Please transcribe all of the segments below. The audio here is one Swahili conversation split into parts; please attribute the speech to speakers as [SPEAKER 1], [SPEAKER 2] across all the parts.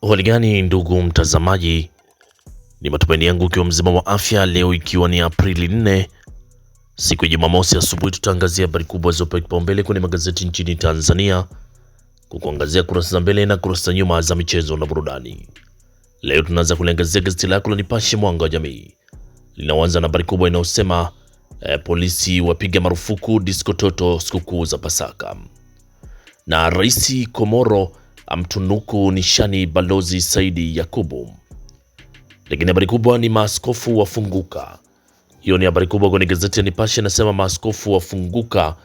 [SPEAKER 1] Hali gani ndugu mtazamaji, ni matumaini yangu ukiwa mzima wa afya. Leo ikiwa ni Aprili 4 siku ya Jumamosi asubuhi, tutaangazia habari kubwa zilizopewa kipaumbele kwenye magazeti nchini Tanzania, kukuangazia kurasa za mbele na kurasa za nyuma za michezo na burudani. Leo tunaanza kuliangazia gazeti lako la Nipashe Mwanga wa Jamii. Linaanza na habari kubwa inayosema polisi wapiga marufuku disco toto sikukuu za Pasaka, na Rais Komoro amtunuku nishani Balozi Saidi Yakubu. Lakini habari kubwa ni maaskofu wafunguka. Hiyo ni habari kubwa kwenye gazeti ya Nipashe, nasema maaskofu wafunguka,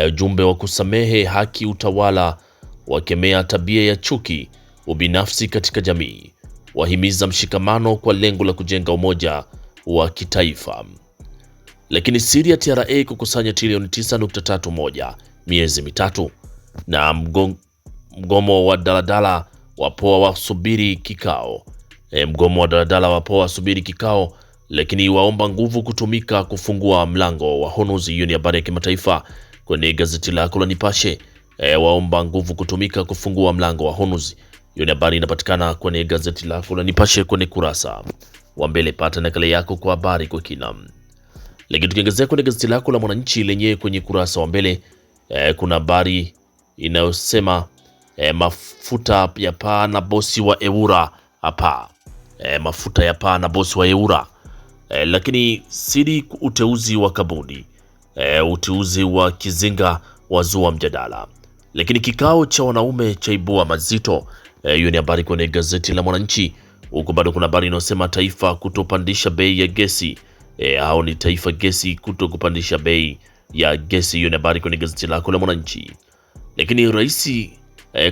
[SPEAKER 1] ujumbe wa kusamehe, haki, utawala, wakemea tabia ya chuki, ubinafsi katika jamii, wahimiza mshikamano kwa lengo la kujenga umoja wa kitaifa. Lakini siri ya TRA kukusanya trilioni 9.31 miezi mitatu, na mgomo wa daladala wapoa wasubiri kikao. Mgomo wa daladala wapoa wasubiri kikao, lakini waomba nguvu kutumika kufungua mlango wa Hormuz. Hiyo ni habari ya kimataifa kwenye gazeti lako la Nipashe. Waomba nguvu kutumika kufungua mlango wa Hormuz. Hiyo ni habari inapatikana kwenye gazeti lako la Nipashe kwenye kurasa wa mbele. Pata nakala yako kwa habari kwa kina. Lakini tukiangazia kwenye gazeti lako la Mwananchi lenyewe kwenye kurasa wa mbele, kuna habari inayosema mafuta ya paa na bosi wa Eura hapa. Mafuta ya paa na bosi wa Eura. Lakini siri uteuzi wa Kabudi, uteuzi wa Kizinga wazua mjadala. Lakini kikao cha wanaume chaibua mazito. Hiyo ni habari kwenye gazeti la Mwananchi. Huko bado kuna habari inayosema taifa kutopandisha bei ya gesi. Hao ni Taifa Gesi kutokupandisha bei ya gesi. Hiyo ni habari kwenye gazeti lako la Mwananchi. Lakini Rais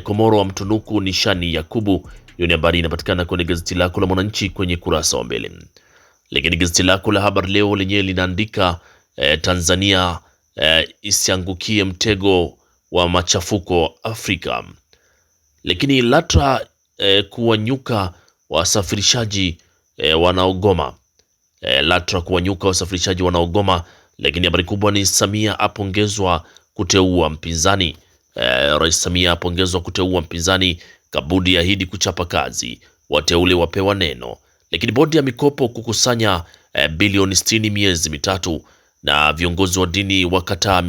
[SPEAKER 1] Komoro wa mtunuku nishani Yakubu. Hiyo ni habari inapatikana kwenye gazeti lako la Mwananchi kwenye kurasa wa mbele. Lakini gazeti lako la Habari Leo lenyewe linaandika Tanzania isiangukie mtego wa machafuko Afrika. Lakini LATRA kuwanyuka wasafirishaji wanaogoma. LATRA kuwanyuka wasafirishaji wanaogoma. Lakini habari kubwa ni Samia apongezwa kuteua mpinzani. Rais Samia apongezwa kuteua mpinzani. Kabudi ahidi kuchapa kazi, wateule wapewa neno. Lakini bodi ya mikopo kukusanya bilioni 60 miezi mitatu, na viongozi wa dini wakataa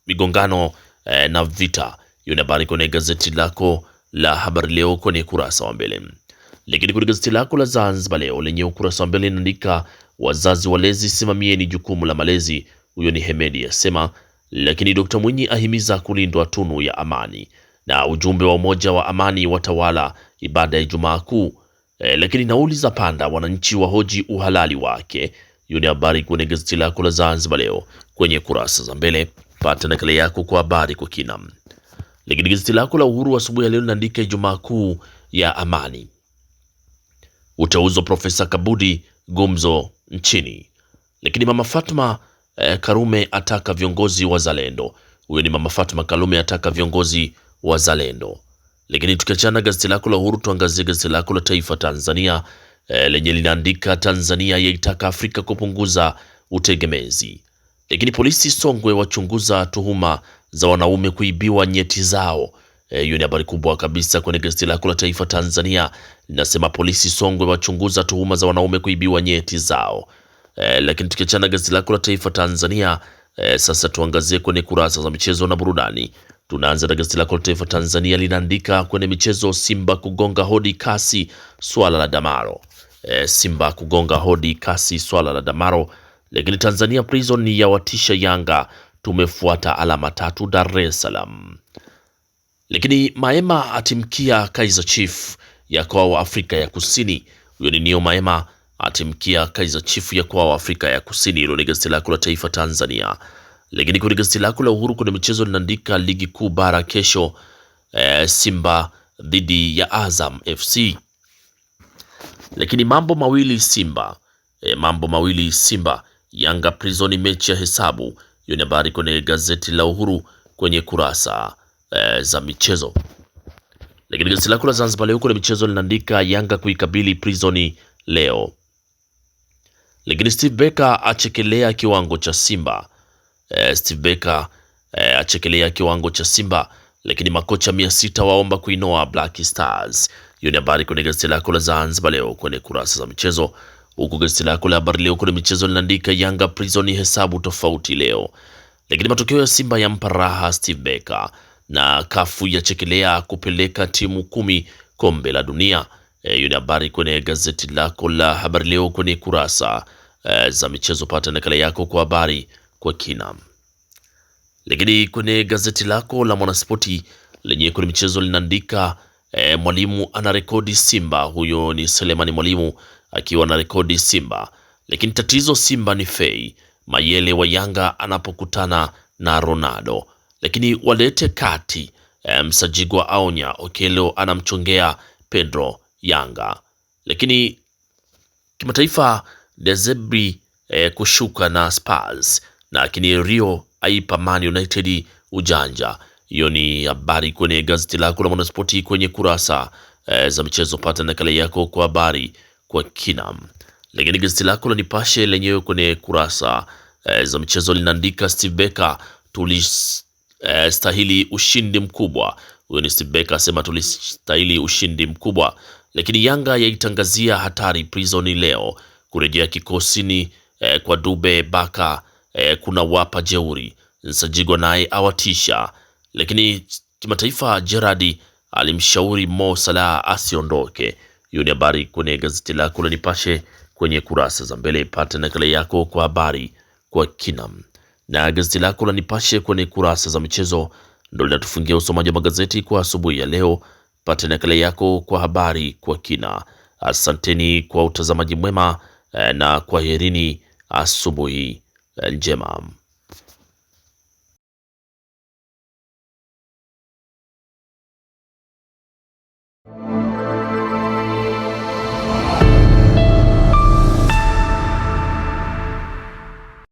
[SPEAKER 1] migongano na vita. Hiyo ni habari kwenye gazeti lako la Habari Leo kwenye kurasa wa mbele. Lakini kwenye gazeti lako la Zanzibar Leo lenye ukurasa wa mbele inaandika wazazi walezi simamieni jukumu la malezi. Huyo ni Hemedi asema. Lakini Dr. Mwinyi ahimiza kulindwa tunu ya amani, na ujumbe wa umoja wa amani watawala ibada ya Ijumaa Kuu. Lakini nauli za panda, wananchi wahoji uhalali wake. Hiyo ni habari kwenye gazeti lako la Zanzibar Leo kwenye kurasa za mbele. Pata nakala yako kwa habari kwa kina. Lakini gazeti lako la Uhuru asubuhi ya leo linaandika Ijumaa Kuu ya amani, uteuzi wa Profesa Kabudi gumzo nchini. Lakini Mama Fatma Karume ataka viongozi wazalendo. Huyo ni Mama Fatma Karume ataka viongozi wazalendo. Lakini tukiachana gazeti lako la Uhuru, tuangazie gazeti lako la Taifa Tanzania lenye linaandika Tanzania yaitaka Afrika kupunguza utegemezi. Lakini polisi Songwe wachunguza tuhuma za wanaume kuibiwa nyeti zao. Hiyo ni habari kubwa kabisa kwenye gazeti lako la Taifa Tanzania, linasema polisi Songwe wachunguza tuhuma za wanaume kuibiwa nyeti zao. Lakini tukiachana gazeti lako la Taifa Tanzania, sasa tuangazie kwenye kurasa za michezo na burudani. Tunaanza na gazeti lako la Taifa Tanzania linaandika kwenye michezo, Simba kugonga hodi kasi swala la Damaro. Simba kugonga hodi kasi swala la Damaro. Lakini Tanzania Prison ya watisha Yanga, tumefuata alama 3 Dar es Salaam. Lakini Maema atimkia Kaizer Chief ya kwa Afrika ya Kusini. Huyo ni Neo Maema atimkia Kaizer Chief ya kwa Afrika ya Kusini. Hilo ni gazeti lako la Taifa Tanzania. Lakini kwenye gazeti lako la Uhuru kwenye michezo linaandika ligi kuu bara kesho, Simba dhidi ya Azam FC. Lakini mambo mawili Simba Yanga Prison mechi ya hesabu. Hiyo ni habari kwenye gazeti la Uhuru kwenye kurasa za michezo. Lakini gazeti lako la Zanzibar Leo kwenye michezo linaandika Yanga kuikabili Prison leo. Lakini Steve Becker achekelea kiwango cha Simba. Steve Becker achekelea kiwango cha Simba. Lakini makocha 600 waomba kuinoa Black Stars. Hiyo ni habari kwenye gazeti lako la Zanzibar Leo kwenye kurasa za michezo, huku gazeti lako la Habari Leo kwenye michezo linaandika Yanga Prison hesabu tofauti leo, lakini matokeo ya Simba yampa raha Steve Becker na kafu yachekelea kupeleka timu 10 kombe la dunia. Hiyo ni habari kwenye gazeti lako la Habari Leo kwenye kurasa za michezo. Pata nakala yako kwa habari kwa kina. Lakini kwenye gazeti lako la Mwanaspoti lenye kwenye michezo linaandika mwalimu ana rekodi Simba. Huyo ni Selemani Mwalimu akiwa na rekodi Simba, lakini tatizo Simba ni Fei Mayele wa Yanga anapokutana na Ronaldo, lakini walete kati. Msajigwa aonya Okelo anamchongea Pedro Yanga. Lakini kimataifa Dezebri kushuka na Spurs, lakini Rio aipa Man United ujanja. Hiyo ni habari kwenye gazeti lako la Mwanaspoti kwenye kurasa za michezo. Pata nakala yako kwa habari kwa kina. Lakini gazeti lako la Nipashe lenyewe kwenye kurasa za michezo linaandika Steve Becker tulistahili ushindi mkubwa. Huyo ni Steve Becker asema tulistahili ushindi mkubwa. Lakini Yanga yaitangazia hatari Prison leo kurejea kikosini kwa Dube Baka kuna wapa jeuri. Nsajigwa naye awatisha. Lakini kimataifa Gerard alimshauri Mo Salah asiondoke. Hiyo ni habari kwenye gazeti lako la Nipashe kwenye kurasa za mbele. Pata nakala yako kwa habari kwa kina. Na gazeti lako la Nipashe kwenye kurasa za michezo ndio linatufungia usomaji wa magazeti kwa asubuhi ya leo. Pata nakala yako kwa habari kwa kina. Asanteni kwa utazamaji mwema na kwaherini, asubuhi njema.